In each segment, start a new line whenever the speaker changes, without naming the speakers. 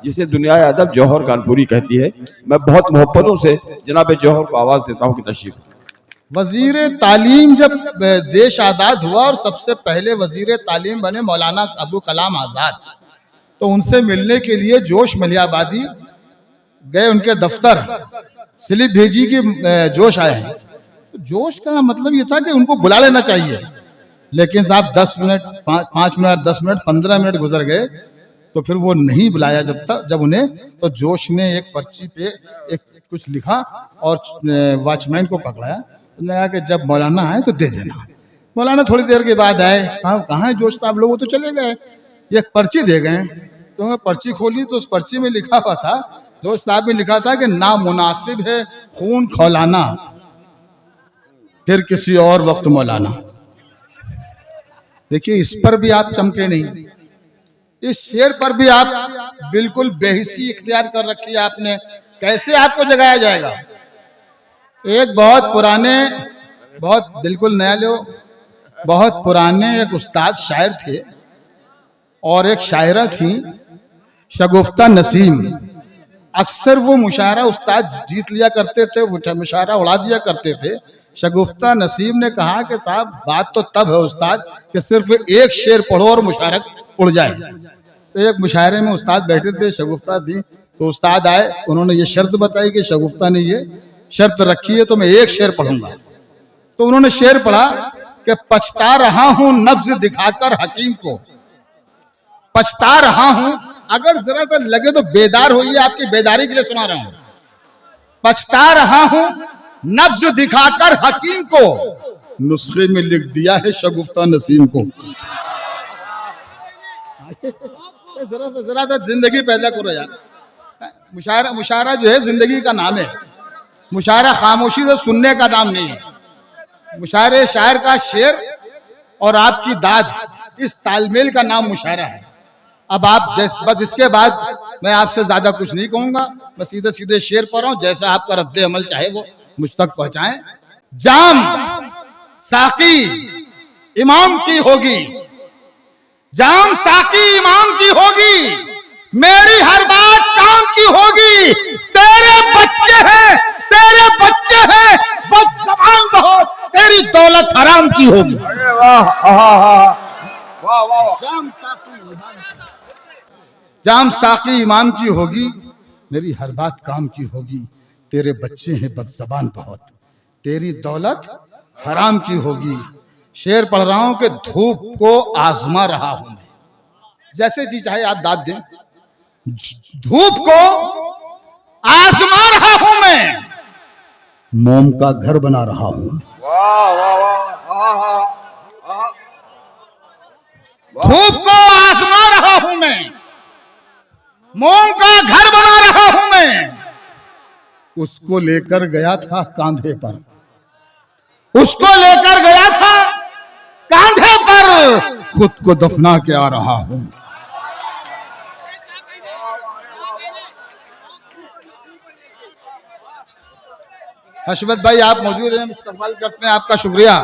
जिसे दुनिया अदब जौहर कानपुरी कहती है। मैं बहुत मोहब्बतों से जनाब जौहर को आवाज देता हूँ कि तशरीफ।
वजीर तालीम जब देश आज़ाद हुआ और सबसे पहले वजीर तालीम बने मौलाना अबू कलाम आज़ाद, तो उनसे मिलने के लिए जोश मलियाबादी गए, उनके दफ्तर स्लिप भेजी कि जोश आए हैं। तो जोश का मतलब ये था कि उनको बुला लेना चाहिए, लेकिन साहब 10 मिनट 5 मिनट 10 मिनट 15 मिनट गुजर गए, तो फिर वो नहीं बुलाया जब उन्हें, तो जोश ने एक पर्ची पे एक कुछ लिखा और वॉचमैन को पकड़ाया, कहा कि जब मौलाना आए तो दे देना। मौलाना थोड़ी देर के बाद आए, कहाँ है जोश साहब, लोग तो चले गए, एक पर्ची दे गए। तो मैं पर्ची खोली तो उस पर्ची में लिखा हुआ था, जोश साहब में लिखा था कि नामुनासिब है खून खौलाना, फिर किसी और वक्त मौलाना। देखिए, इस पर भी आप चमके नहीं, इस शेर पर भी आप बिल्कुल बेहिसी इख्तियार कर रखी है आपने, कैसे आपको जगाया जाएगा। एक बहुत पुराने, बहुत बिल्कुल नया लो, बहुत पुराने एक उस्ताद शायर थे और एक शायरा थी शगुफ्ता नसीम। अक्सर वो मुशायरा उस्ताद जीत लिया करते थे, वो मुशायरा उड़ा दिया करते थे। शगुफ्ता नसीम ने कहा कि साहब बात तो तब है उस्ताद कि सिर्फ एक शेर पढ़ो और मुशायरा उड़ जाए। तो एक मुशायरे में उस्ताद बैठे थे, शगुफ्ता थी, तो उस्ताद आए, उन्होंने ये शर्त बताई कि शगुफ्ता ने ये शर्त रखी है तो मैं एक शेर पढ़ूंगा। तो उन्होंने शेर पढ़ा कि पछता रहा हूं नब्ज दिखाकर हकीम को, पछता रहा हूं, अगर जरा सा लगे तो बेदार होइए, आपकी बेदारी के लिए सुना रहा हूं। पछता रहा हूं नब्ज दिखाकर हकीम को, नुस्खे में लिख दिया है शगुफ्ता नसीम को। जरा सा जिंदगी पैदा करो यार। मुशायरा जो है जिंदगी का नाम है, मुशायरा खामोशी से सुनने का नाम नहीं है। मुशायरे शायर का शेर और आपकी दाद, इस तालमेल का नाम मुशायरा है। अब आप बस इसके बाद मैं आपसे ज्यादा कुछ नहीं कहूंगा, मैं सीधे सीधे शेर पर हूं, जैसा आपका रद्द अमल चाहे वो मुझ तक पहुंचाएं। जाम साकी इमाम की होगी, जाम साकी इमाम की होगी, मेरी हर बात काम की होगी। तेरे बच्चे हैं, तेरे बच्चे हैं, बस ज़बान बहुत, तेरी दौलत हराम की होगी।
अरे वाह, वाह वाह।
जाम साकी इमाम की होगी, मेरी हर बात काम की होगी। तेरे बच्चे हैं बद ज़बान बहुत, तेरी दौलत हराम की होगी। शेर पढ़ रहा हूं कि धूप को आजमा रहा हूं मैं, जैसे जी चाहे आप दाद दें। धूप को आजमा रहा हूं मैं, मोम का घर बना रहा हूं।
वाह वाह वाह।
धूप को आजमा रहा हूं मैं, मोम का घर बना रहा हूं मैं। उसको लेकर गया था कांधे पर, उसको लेकर गया था कांधे पर, खुद को दफना के आ रहा हूं। हशमत भाई आप मौजूद हैं, इस्तकबाल करते हैं आपका, शुक्रिया।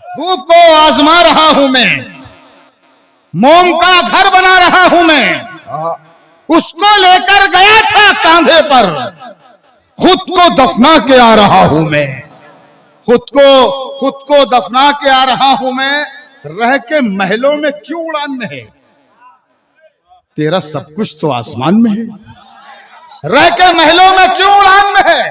धूप को आजमा रहा हूं मैं, मोम का घर बना रहा हूं मैं। उसको लेकर गया था कांधे पर, खुद को दफना के आ रहा हूं मैं। खुद को दफना के आ रहा हूं मैं। रह के महलों में क्यों उड़ान में है, तेरा सब कुछ तो आसमान में है। रह के महलों में क्यों उड़ान में है,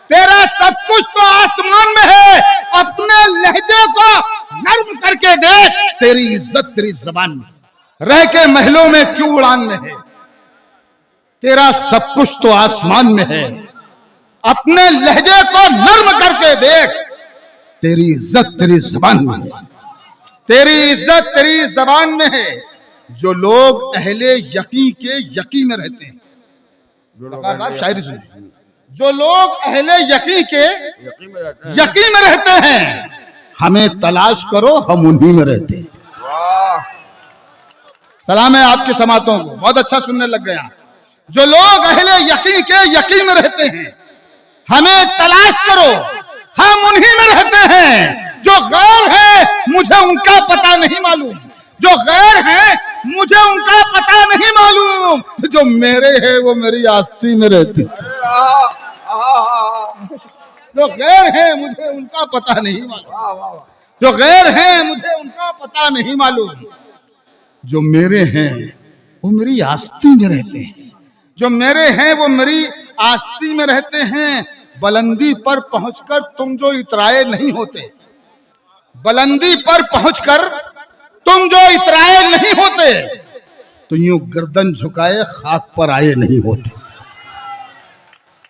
तेरा सब कुछ तो आसमान में है। अपने लहजे को नर्म करके देख, तेरी इज्जत तेरी जबान में। रह के महलों में क्यों उड़ान में है, तेरा सब कुछ तो आसमान में है। अपने लहजे को नर्म करके देख, तेरी इज्जत तेरी जबान में है। तेरी इज्जत तेरी जबान में है। जो लोग अहले यकीन के यकीन में रहते हैं, शायरी सुने, जो लोग अहले यकीन के यकीन में रहते हैं, हमें तलाश करो हम उन्हीं में रहते हैं। सलाम है आपकी समातों को, बहुत अच्छा सुनने लग गया। जो लोग अहले यकीन के यकीन में रहते हैं, हमें तलाश करो हम उन्हीं में रहते हैं। जो गैर है मुझे उनका पता नहीं मालूम, जो गैर है मुझे उनका पता नहीं मालूम, जो मेरे है वो मेरी आस्ती में रहते, जो गैर है मुझे उनका पता नहीं मालूम, जो गैर है मुझे उनका पता नहीं मालूम, जो मेरे हैं वो मेरी आस्ती में रहते हैं, जो मेरे हैं वो मेरी आस्ती में रहते हैं। बुलंदी पर पहुंचकर तुम जो इतराए नहीं होते, बुलंदी पर पहुंचकर तुम जो इतराए नहीं होते, तो यूं गर्दन झुकाए खाक पर आए नहीं होते।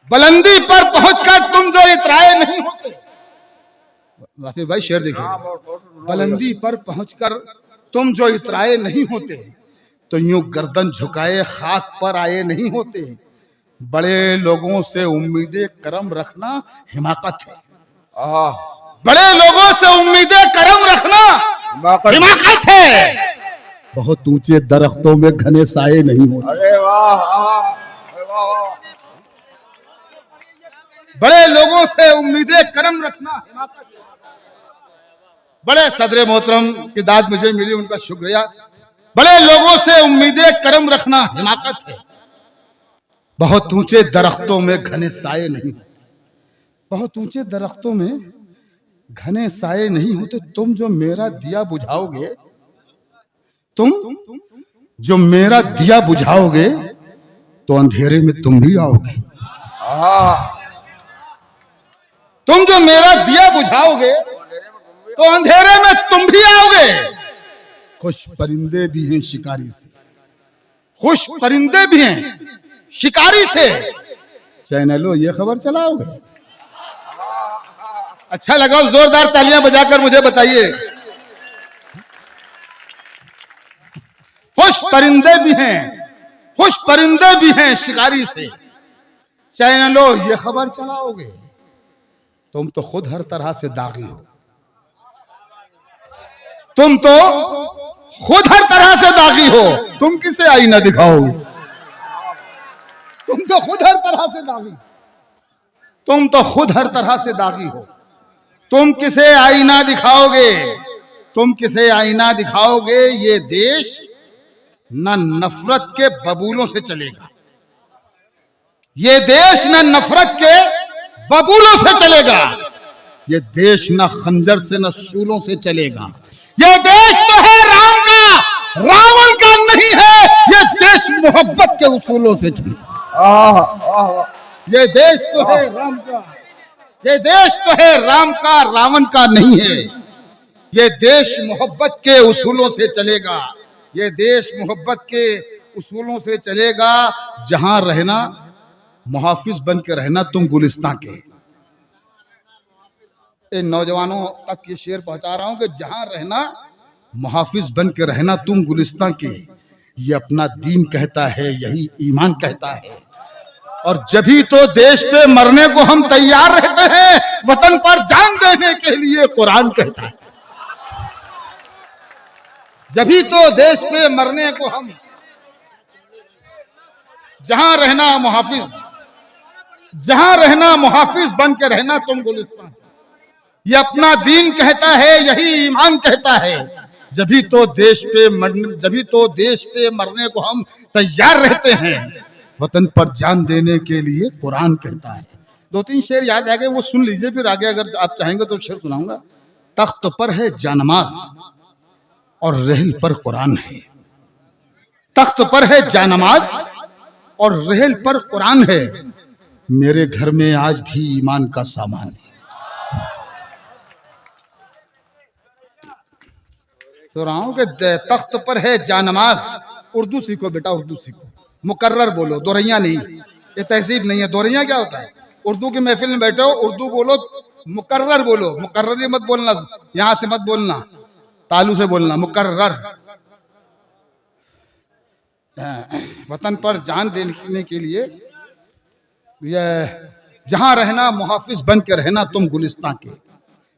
बुलंदी पर पहुंचकर तुम जो इतराए नहीं होते, वासिफ भाई शेर देखिए, बुलंदी पर पहुंचकर तुम जो इतराए नहीं होते, तो यूं गर्दन झुकाए खाक पर आए नहीं होते। बड़े लोगों से उम्मीदें करम रखना हिमाकत है, बड़े लोगों से उम्मीदें करम रखना हिमाकत है। बहुत ऊंचे दरख्तों में घने साए नहीं होते।
अरे वाह,
बड़े लोगों से उम्मीदें करम रखना हिमाकत है। बड़े सदर मोहतरम की दाद मुझे मिली, उनका शुक्रिया। बड़े लोगों से उम्मीदें करम रखना हिमाकत है। बहुत ऊंचे दरख्तों में घने साए नहीं होते, बहुत ऊंचे दरख्तों में घने साए नहीं होते। तुम जो मेरा दिया बुझाओगे, तुम जो मेरा दिया बुझाओगे, तो अंधेरे में तुम भी आओगे। तुम जो मेरा दिया बुझाओगे, तो अंधेरे में तुम भी आओगे। खुश परिंदे भी हैं शिकारी से, खुश परिंदे भी हैं शिकारी से। चैनलों ये खबर चलाओगे? अच्छा लगा, जोरदार तालियां बजाकर मुझे बताइए। खुश परिंदे भी हैं, खुश परिंदे भी हैं शिकारी से। चैनलों ये खबर चलाओगे? तुम तो खुद हर तरह से दागी हो, तुम तो खुद हर तरह से दागी हो। तुम किसे आईना दिखाओगे? तुम तो खुद हर तरह से दागी, तुम तो खुद हर तरह से दागी हो। तुम किसे आईना दिखाओगे? तुम किसे आईना दिखाओगे? ये देश न नफरत के बबूलों से चलेगा, ये देश न नफरत के बबूलों से चलेगा, ये देश न खंजर से न शूलों से चलेगा। ये देश तो है राम का, रावण का नहीं है। ये देश मोहब्बत के उसूलों से चलेगा। ये देश तो है राम का, ये देश तो है राम का, रावण का नहीं है। ये देश मोहब्बत के उसूलों से चलेगा, ये देश मोहब्बत के उसूलों से चलेगा। जहां रहना मुहाफिज बन के रहना तुम गुलिस्तां के। इन नौजवानों तक ये शेर पहुंचा रहा हूं कि जहां रहना मुहाफिज बन के रहना तुम गुलिस्तां के। ये अपना दीन कहता है, यही ईमान कहता है। और जभी तो देश पे मरने को हम तैयार रहते हैं, वतन पर जान देने के लिए कुरान कहता है। जभी तो देश पे मरने को हम, जहां रहना मुहाफिज, जहां रहना मुहाफिज बन के रहना तुम गुलिस्तान। ये अपना दीन कहता है, यही ईमान कहता है। जभी तो देश पे मरने को हम तैयार रहते हैं, वतन पर जान देने के लिए कुरान कहता है। दो तीन शेर याद आ गए, वो सुन लीजिए, फिर आगे अगर आप चाहेंगे तो शेर सुनाऊंगा। तख्त पर है जानमाज और रहल पर कुरान है। तख्त पर है जानमाज और रहल पर कुरान है। मेरे घर में आज भी ईमान का सामान है। तो रहा हूं कि तख्त पर है जानमाज। उर्दू सीखो बेटा, उर्दू सीखो, मुकर्रर बोलो, दोरैया नहीं। ये तहसीब नहीं है। दोरैया क्या होता है? उर्दू की महफिल में बैठो, उर्दू बोलो, मुकर्रर बोलो। मुकर्रर मत बोलना, यहां से मत बोलना, तालू से बोलना, मुकर्रर। वतन पर जान देने के लिए जहां रहना मुहाफिज बन के रहना तुम गुलिस्तां के।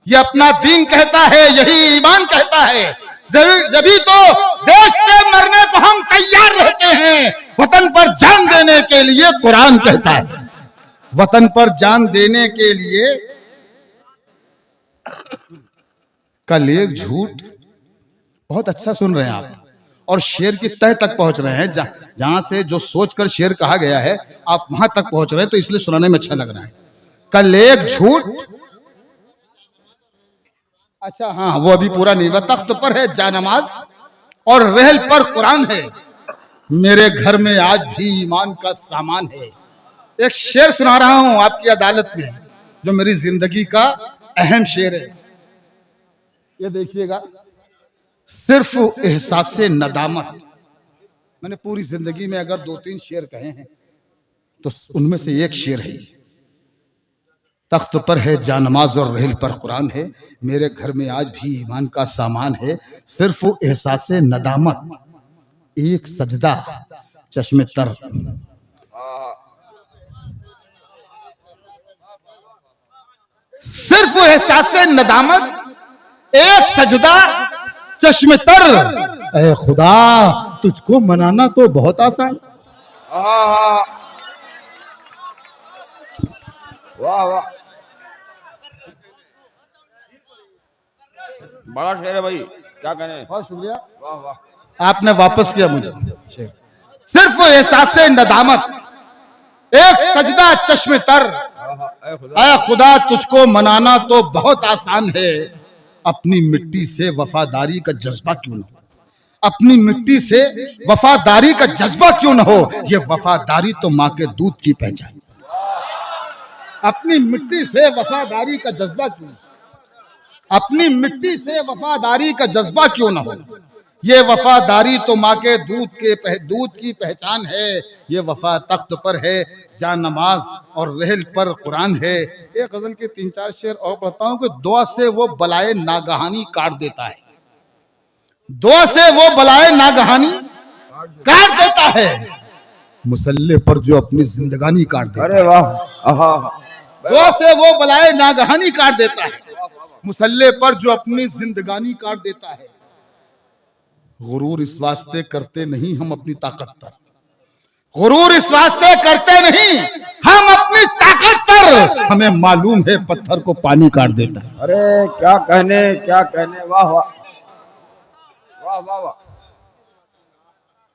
ये अपना दीन कहता है, यही ईमान कहता है। जभी तो देश पे मरने को हम तैयार रहते हैं, वतन पर जान देने के लिए कुरान कहता है। वतन पर जान देने के लिए कल एक झूठ, बहुत अच्छा सुन रहे हैं आप, और शेर की तह तक पहुंच रहे हैं, जहां से जो सोचकर शेर कहा गया है आप वहां तक पहुंच रहे हैं, तो इसलिए सुनाने में अच्छा लग रहा है। कल एक झूठ, अच्छा हाँ वो अभी पूरा नहीं हुआ। तख्त पर है जानमाज और रहल पर कुरान है, मेरे घर में आज भी ईमान का सामान है। एक शेर सुना रहा हूं आपकी अदालत में, जो मेरी जिंदगी का अहम शेर है। ये देखिएगा, सिर्फ एहसास नदामत, मैंने पूरी जिंदगी में अगर 2-3 शेर कहे हैं तो उनमें से एक शेर है। तख्त पर है जानमाज और रहल पर कुरान है, मेरे घर में आज भी ईमान का सामान है। सिर्फ एहसास नदामत, एक सजदा चश्मे तर। सिर्फ एहसास नदामत, एक सजदा चश्मे तर। ऐ खुदा तुझको मनाना तो बहुत आसान।
वाह वाह, बड़ा शेर है भाई, क्या कहने।
बहुत शुक्रिया,
वाह वाह,
आपने वापस किया मुझे। सिर्फ एहसास नदामत, एक सजदा चश्मे तर। ऐ खुदा तुझको मनाना तो बहुत आसान है, अपनी मिट्टी से वफादारी का जज्बा क्यों न हो, अपनी मिट्टी से वफादारी का जज्बा क्यों न हो, ये वफादारी तो माँ के दूध की पहचान। अपनी मिट्टी से वफादारी का जज्बा क्यों, अपनी मिट्टी से वफादारी का जज्बा क्यों न हो, ये वफादारी तो माँ के दूध की पहचान है। ये वफा तख्त पर है जानमाज और रहल पर कुरान है। एक गजल के 3-4 शेर और पढ़ता हूं कि दुआ से वो बलाए नागहानी काट देता है, दुआ से वो बलाए नागहानी काट देता है, मुसल्ले पर जो अपनी जिंदगानी काट देता है।
अरे वाह,
दुआ से वो बलाए नागहानी काट देता है, मुसल्ले पर जो अपनी जिंदगानी काट देता है। गुरूर इस वास्ते करते नहीं हम अपनी ताकत पर, गुरूर इस वास्ते करते नहीं हम अपनी ताकत पर, हमें मालूम है पत्थर को पानी काट देता है।
अरे क्या कहने, क्या कहने, वाह वाह वाह वाह वाह,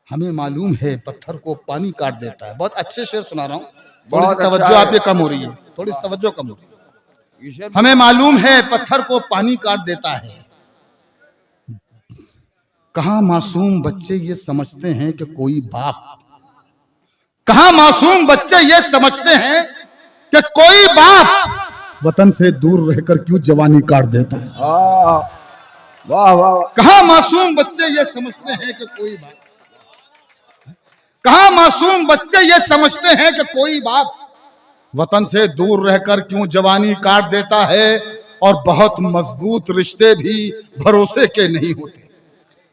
हमें मालूम है पत्थर को पानी काट देता है। बहुत अच्छे शेर सुना रहा हूँ, थोड़ी
बहुत
सी तवज्जो
अच्छा
आप ये कम हो रही है, थोड़ी सी तवज्जो कम हो रही है।
ये शेर
हमें मालूम है पत्थर को पानी काट देता है, कहां मासूम बच्चे ये समझते हैं कि कोई बाप, कहां मासूम बच्चे ये समझते हैं कि कोई बाप वतन से दूर रहकर क्यों जवानी काट देता है।
वाह वाह,
कहां मासूम बच्चे ये समझते हैं कि कोई बाप, कहां मासूम बच्चे ये समझते हैं कि कोई बाप वतन से दूर रहकर क्यों जवानी काट देता है। और बहुत मजबूत रिश्ते भी भरोसे के नहीं होते,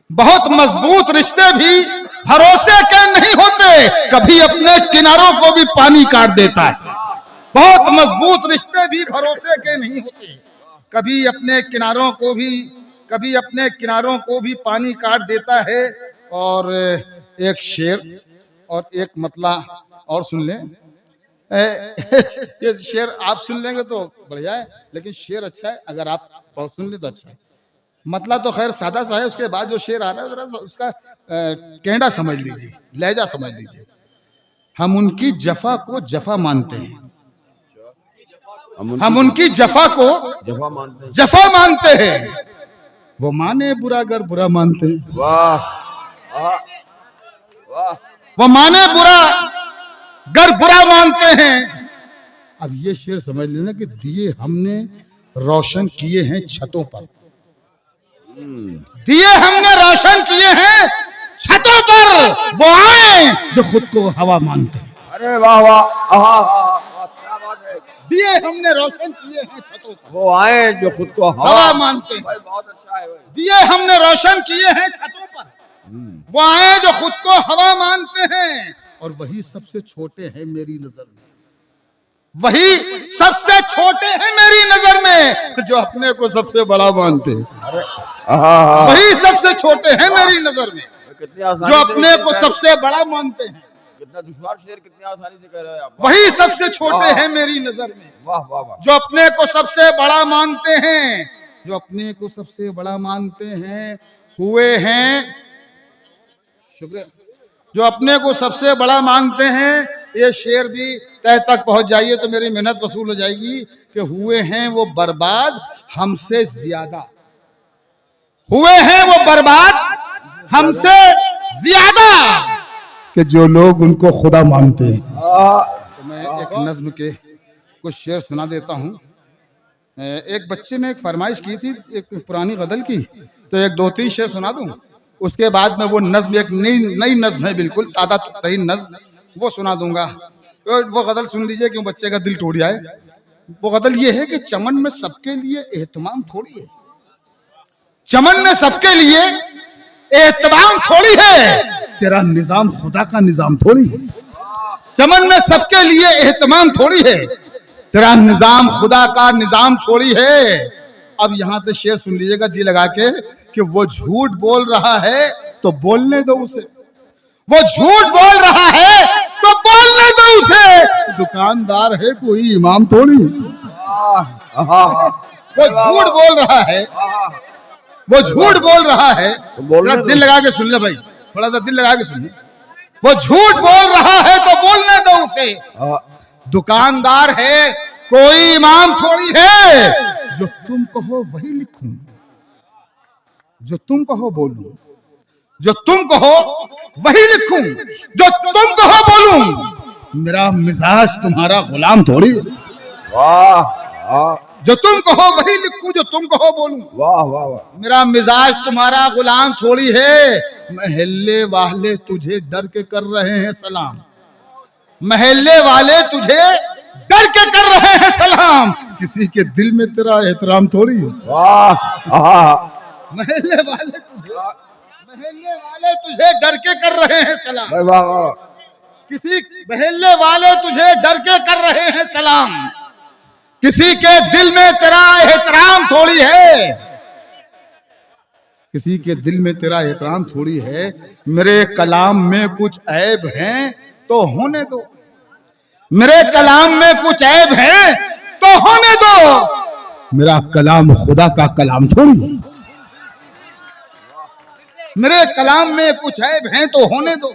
बहुत मजबूत रिश्ते भी भरोसे के नहीं होते, कभी अपने किनारों को भी पानी काट देता है। बहुत मजबूत रिश्ते भी भरोसे के नहीं होते, कभी अपने किनारों को भी पानी काट देता है। और एक शेर और एक मतला और सुन लें। ये शेर आप सुन लेंगे तो बढ़िया है, लेकिन शेर अच्छा है, अगर आप सुन ले तो अच्छा है। मतलब तो खैर सादा सा है, उसके बाद जो शेर आ रहा है जरा उसका केंडा समझ लीजिए, लहजा समझ लीजिए। हम उनकी जफा को जफा मानते हैं, हम उनकी जफा को जफा मानते हैं, वो माने बुरा गर बुरा मानते हैं।
वाह वाह,
वो माने बुरा गर बुरा मानते हैं। अब ये शेर समझ लेना कि दिए हमने रोशन किए हैं छतों पर, दिए हमने रोशन किए हैं छतों पर, वो आए जो खुद को हवा मानते हैं।
अरे वाह वाह, क्या बात है।
दिए हमने रोशन किए हैं छतों पर,
वो आए जो खुद को
हवा मानते हैं।
भाई बहुत अच्छा है भाई।
दिए हमने रोशन किए हैं छतों पर, वो आए जो खुद को हवा मानते हैं। और वही सबसे छोटे हैं मेरी नजर में, वही सबसे छोटे हैं मेरी नजर में, जो अपने को सबसे बड़ा मानते हैं। वही सबसे छोटे हैं मेरी नजर में, जो अपने को सबसे बड़ा मानते हैं।
कितना दुश्वार शेर, कितनी आसानी से कह रहे हैं आप।
वही सबसे छोटे हैं मेरी नजर में,
वाह वाह वाह,
जो अपने को सबसे बड़ा मानते हैं, जो अपने को सबसे बड़ा मानते हैं। हुए हैं शुक्रिया। जो अपने को सबसे बड़ा मानते हैं, ये शेर भी तय तक पहुंच जाइए तो मेरी मेहनत वसूल हो जाएगी कि हुए हैं वो बर्बाद हमसे ज्यादा, हुए हैं वो बर्बाद हमसे ज्यादा कि जो लोग उनको खुदा मानते हैं। तो मैं एक नज्म के कुछ शेर सुना देता हूं। एक बच्चे ने एक फरमाइश की थी एक पुरानी गजल की, तो एक दो तीन शेर सुना दूं, उसके बाद में वो नज्म एक नई नज्म है, बिल्कुल ताज़ा तरीन नज्म, वो सुना दूंगा। तो वो गजल सुन लीजिए क्यों बच्चे का दिल टूट जाए। वो गजल ये है कि चमन में सबके लिए एहतमाम थोड़ी है, चमन में सबके लिए एहतमाम थोड़ी है, तेरा निजाम खुदा का निजाम थोड़ी है। चमन में सबके लिए एहतमाम थोड़ी है, तेरा निजाम खुदा का निजाम थोड़ी है। अब यहां से शेर सुन लीजिएगा जी लगा के कि वो झूठ बोल रहा है तो बोलने दो उसे, वो झूठ बोल रहा है तो बोलने दो उसे, दुकानदार है कोई इमाम थोड़ी। वो झूठ बोल रहा है, वो झूठ बोल रहा है, थोड़ा दिल लगा के सुन ले भाई, थोड़ा सा दिल लगा के सुन ले। वो झूठ बोल रहा है तो बोलने दो उसे, दुकानदार है कोई इमाम थोड़ी है। जो तुम कहो वही लिखूं, जो तुम कहो बोलूं, जो तुम कहो वही लिखूं, जो तुम कहो बोलूं, मेरा मिजाज तुम्हारा गुलाम थोड़ी।
वाह वाह,
जो तुम कहो वही लिखूं, जो तुम कहो बोलूं,
वाह वाह वाह,
मेरा मिजाज तुम्हारा गुलाम थोड़ी है। महल्ले वाले तुझे डर के कर रहे हैं सलाम, महल्ले वाले तुझे डर के कर रहे हैं सलाम, किसी के दिल में तेरा एहतराम थोड़ी है।
वाह,
महल्ले वाले तुझे डर के कर रहे हैं सलाम,
वाह वाह,
किसी महल्ले वाले तुझे डर के कर रहे हैं सलाम, किसी के दिल में तेरा एहतराम थोड़ी है, किसी के दिल में तेरा एहतराम थोड़ी है। मेरे कलाम में कुछ ऐब हैं तो होने दो, मेरे कलाम में कुछ ऐब है तो होने दो, मेरा कलाम खुदा का कलाम थोड़ी है। मेरे कलाम में कुछ ऐब है तो होने दो,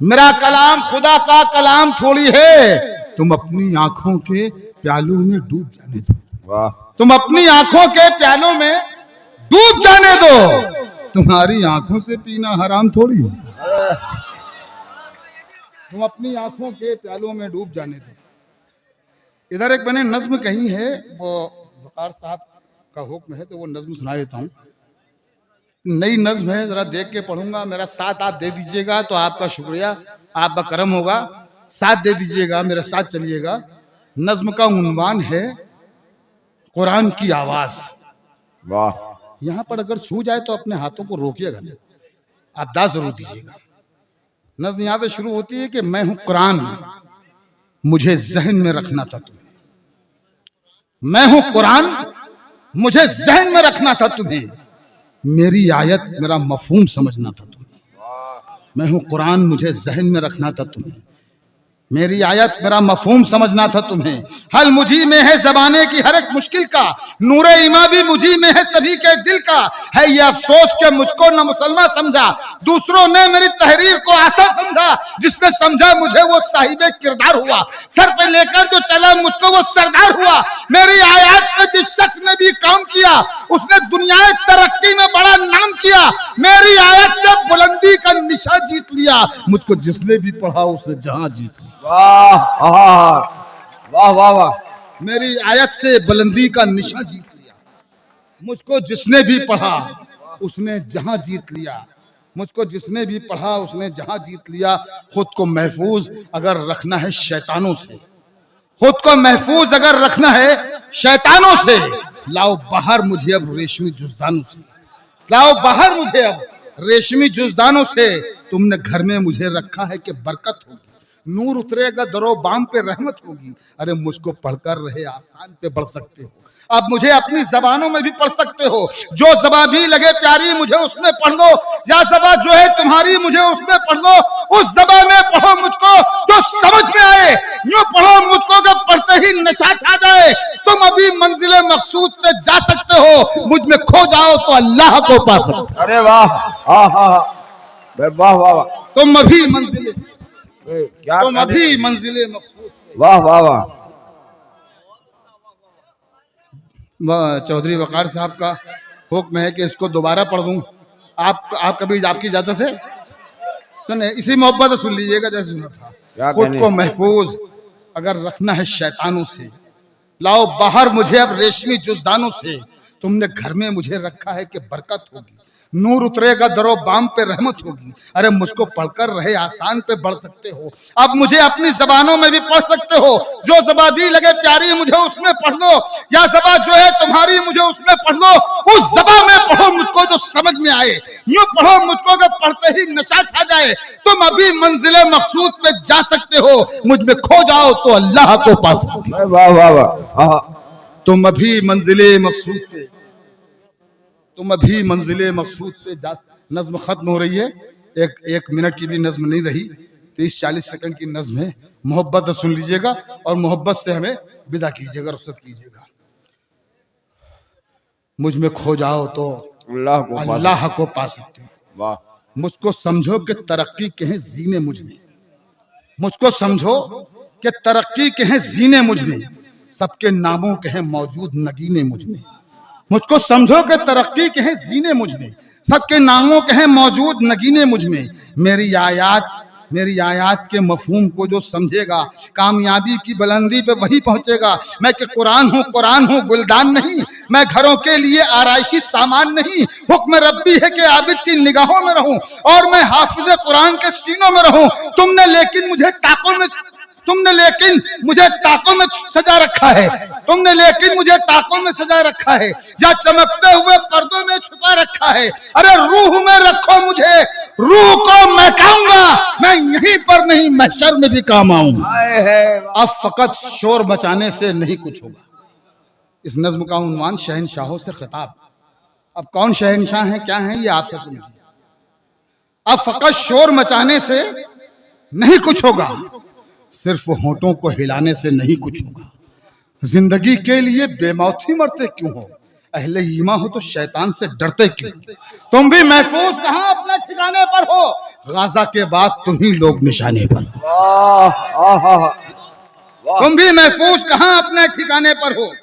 मेरा कलाम खुदा का कलाम थोड़ी है। तुम अपनी आंखों के प्यालों में डूब जाने दो,
वाह,
तुम अपनी आंखों के प्यालों में डूब जाने दो, तुम्हारी आंखों से पीना हराम थोड़ी है। तुम अपनी आंखों के प्यालों में डूब जाने दो। इधर एक मैंने नज्म कही है, वो वकार साहब का हुक्म है तो वो नज्म सुना देता हूँ। नई नज्म है, जरा देख के पढ़ूंगा, मेरा साथ आप दे दीजिएगा तो आपका शुक्रिया, आपका करम होगा। साथ दे दीजिएगा, मेरे साथ चलिएगा। नज्म का उन्वान है कुरान की आवाज।
वाह,
यहां पर अगर छू जाए तो अपने हाथों को रोकिएगा नहीं, आप दाद जरूर दीजिएगा। नज्म यहां से शुरू होती है कि मैं हूं कुरान, मुझे जहन में रखना था तुम्हें, मैं हूं कुरान, मुझे जहन में रखना था तुम्हें, मेरी आयत मेरा मफहूम समझना था तुम्हें। मैं हूं कुरान, मुझे जहन में रखना था तुम्हें, मेरी आयत मेरा मफहूम समझना था तुम्हें। हल मुझी में है ज़बाने की हर एक मुश्किल का, नूरे ईमा भी मुझी में है सभी के दिल का। है ये अफसोस के मुझको न मुसलमान समझा, दूसरों ने मेरी तहरीर को आसा समझा। जिसने समझा मुझे वो साहिबे किरदार हुआ, सर पे लेकर जो चला मुझको वो सरदार हुआ। मेरी आयत में जिस शख्स ने भी काम किया उसने दुनिया तरक्की में बड़ा नाम किया। मेरी आयत से बुलंदी का निशा जीत लिया, मुझको जिसने भी पढ़ा उसने जहां जीत लिया।
वाह वाह वाह वाह,
मेरी आयत से बुलंदी का निशा जीत लिया, मुझको जिसने भी पढ़ा उसने जहां जीत लिया, मुझको जिसने भी पढ़ा उसने जहां जीत लिया। खुद को महफूज अगर रखना है शैतानों से, खुद को महफूज अगर रखना है शैतानों से, लाओ बाहर मुझे अब रेशमी जुज़दानों से, लाओ बाहर मुझे अब रेशमी जुज़दानों से। तुमने घर में मुझे रखा है कि बरकत होगी, नूर उतरेगा दरो बाम पे रहमत होगी। अरे मुझको पढ़कर रहे आसान पे बढ़ सकते हो, अब मुझे अपनी जबानों में भी पढ़ सकते हो। जो जबान भी लगे प्यारी मुझे उसमें पढ़ लो, या जबान जो है तुम्हारी मुझे उसमें पढ़ लो। उस जबान में पढ़ो मुझको जो समझ में आए, यूं पढ़ो मुझको कि पढ़ते ही नशा छा जाए। तुम अभी मंजिले मकसूद पे जा सकते हो, मुझ में खो जाओ तो अल्लाह को पा सकते हो।
अरे वाह, वाह वाह वाह,
तुम अभी मंजिले
क्या
तुम
कहने-
अभी मंजिले मकसूद पे।
वाह वाह वाह।
चौधरी वकार साहब का हुक्म है कि इसको दोबारा पढ़ दूं। आप कभी आपकी इजाजत है? सुने, इसी मोहब्बत से सुन लीजिएगा जैसे सुना था।
क्या
खुद
कहने?
को महफूज अगर रखना है शैतानों से, लाओ बाहर मुझे अब रेशमी जुज़दानों से। तुमने घर में मुझे रखा है कि बरकत होगी, नूर उतरेगा दरो बाम पे रहमत होगी। अरे मुझको पढ़कर रहे आसान पे बढ़ सकते हो, अब मुझे अपनी जबानों में भी पढ़ सकते हो। जो ज़बान भी लगे प्यारी मुझे उसमें पढ़ लो, या ज़बान जो है तुम्हारी मुझे उसमें पढ़ लो। उस ज़बान में पढ़ो मुझको जो समझ में आए, यूं पढ़ो मुझको कि पढ़ते ही नशा छा जाए। तुम अभी मंजिले मकसूद पे जा सकते हो, मुझ में खो जाओ तो अल्लाह को पा सकते हो।
वाह वाह वाह, हाँ।
तुम अभी मंजिले मकसूद पे, तुम अभी मंजिले मकसूद पे जा। नज्म खत्म हो रही है, एक मिनट की भी नज्म नहीं रही, 30-40 सेकंड की नज्म है। मोहब्बत से सुन लीजिएगा और मोहब्बत से हमें विदा कीजिएगा, रुखसत कीजिएगा। मुझ में खो जाओ तो
अल्लाह को पा-
अल्लाह को पा सकते हो।
वाह।
मुझको समझो कि तरक्की के हैं जीने मुझ में, मुझको समझो कि तरक्की के हैं जीने मुझ में, सबके नामों के हैं मौजूद नगीने मुझ में। मुझको समझो कि तरक्की के हैं जीने मुझ में, सबके नामों के हैं मौजूद नगीने मुझ में। मेरी आयात के मफहूम को जो समझेगा कामयाबी की बुलंदी पे वही पहुंचेगा। मैं कि कुरान हूँ गुलदान नहीं, मैं घरों के लिए आराइशी सामान नहीं। हुक्म रब्बी है कि आबिद की निगाहों में रहूं और मैं हाफिज कुरान के सीनों में रहूं। तुमने लेकिन मुझे ताकों में सजा रखा है, तुमने लेकिन मुझे ताकों में सजा रखा है, या चमकते हुए पर्दों में छुपा रखा है। अरे रूह में रखो मुझे, रूह को महकाऊंगा, मैं यहीं पर नहीं महशर में भी काम आऊंगा।
आए है वाह।
अब फकत शोर मचाने से नहीं कुछ होगा। इस नज्म का उन्वान शहनशाहों से खिताब। अब कौन शहनशाह है, क्या है, ये आप सब समझिए। अब फकत शोर मचाने से नहीं कुछ होगा, सिर्फ होंठों को हिलाने से नहीं कुछ होगा। जिंदगी के लिए बेमौती मरते क्यों हो, अहले ईमान हो तो शैतान से डरते क्यों। तुम भी महफूज कहां अपने ठिकाने पर हो, गाजा के बाद तुम ही लोग निशाने पर।
वाह आहा वाह।
तुम भी महफूज कहां अपने ठिकाने पर हो,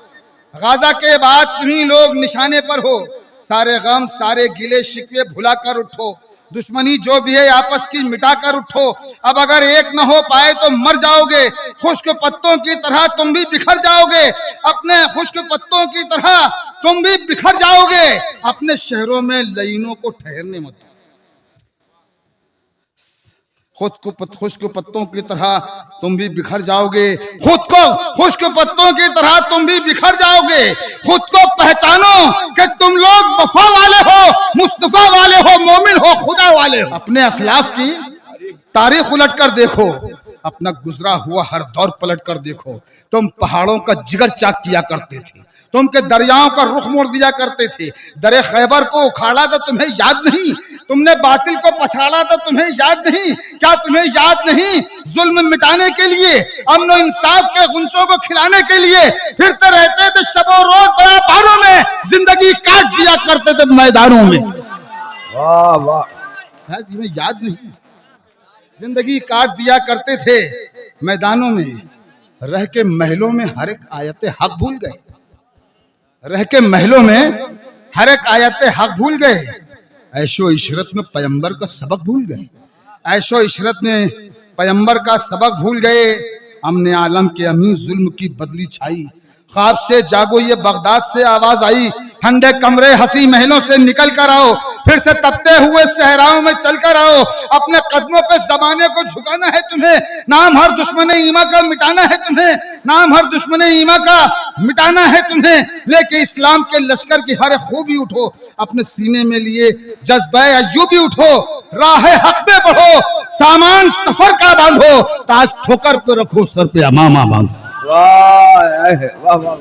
गाजा के बाद तुम ही लोग निशाने पर हो। सारे गम सारे गिले शिकवे भुला कर उठो, दुश्मनी जो भी है आपस की मिटा कर उठो। अब अगर एक न हो पाए तो मर जाओगे, खुश्क पत्तों की तरह तुम भी बिखर जाओगे। अपने खुश्क पत्तों की तरह तुम भी बिखर जाओगे, अपने शहरों में लईनों को ठहरने मत दो। खुश्क पत्तों की तरह तुम भी बिखर जाओगे, खुद को खुश्क पत्तों की तरह तुम भी बिखर जाओगे। खुद को पहचानो कि तुम लोग वफा वाले हो, मुस्तफा वाले हो, मोमिन हो, खुदा वाले हो। अपने असलाफ की तारीख उलट कर देखो, अपना गुजरा हुआ हर दौर पलट कर देखो। तुम पहाड़ों का जिगर चाक किया करते थे, तुम के दरियाओं का रुख मोड़ दिया करते थे। दरे खैबर को उखाड़ा तो तुम्हें याद नहीं, तुमने बातिल को पछाड़ा तो तुम्हें याद नहीं। क्या तुम्हें याद नहीं, जुल्म मिटाने के लिए, अमन इंसाफ के गुंचों को खिलाने के लिए फिरते रहते थे शबो रोज बड़ा बारों में, जिंदगी काट दिया करते थे मैदानों में।
वाह वाह।
है तुम्हें याद नहीं, जिंदगी काट दिया करते थे मैदानों में। रह के महलों में हर एक आयत हक भूल गए, रह के महलों में हर एक आयत हक भूल गए। ऐशो इशरत में पैगंबर का सबक भूल गए, ऐशो इशरत में पैगंबर का सबक भूल गए। अमने आलम के अमीन जुल्म की बदली छाई, ख्वाब से जागो ये बगदाद से आवाज आई। ठंडे कमरे हंसी महलों से निकल कर आओ, फिर से तपते हुए सहराओं में चल कर आओ। अपने कदमों पे जमाने को झुकाना है तुम्हें, नाम हर दुश्मन ईमा का मिटाना है तुम्हें, नाम हर दुश्मन ईमा का मिटाना है तुम्हें। लेके इस्लाम के लश्कर की हर खूबी उठो, अपने सीने में लिए जज्बा अय्यूबी उठो। राह हक पे बढ़ो, सामान सफर का बांधो, ताज ठोकर पे रखो, सर पे अमामा बांधो।
वाह आए है वाह वाह।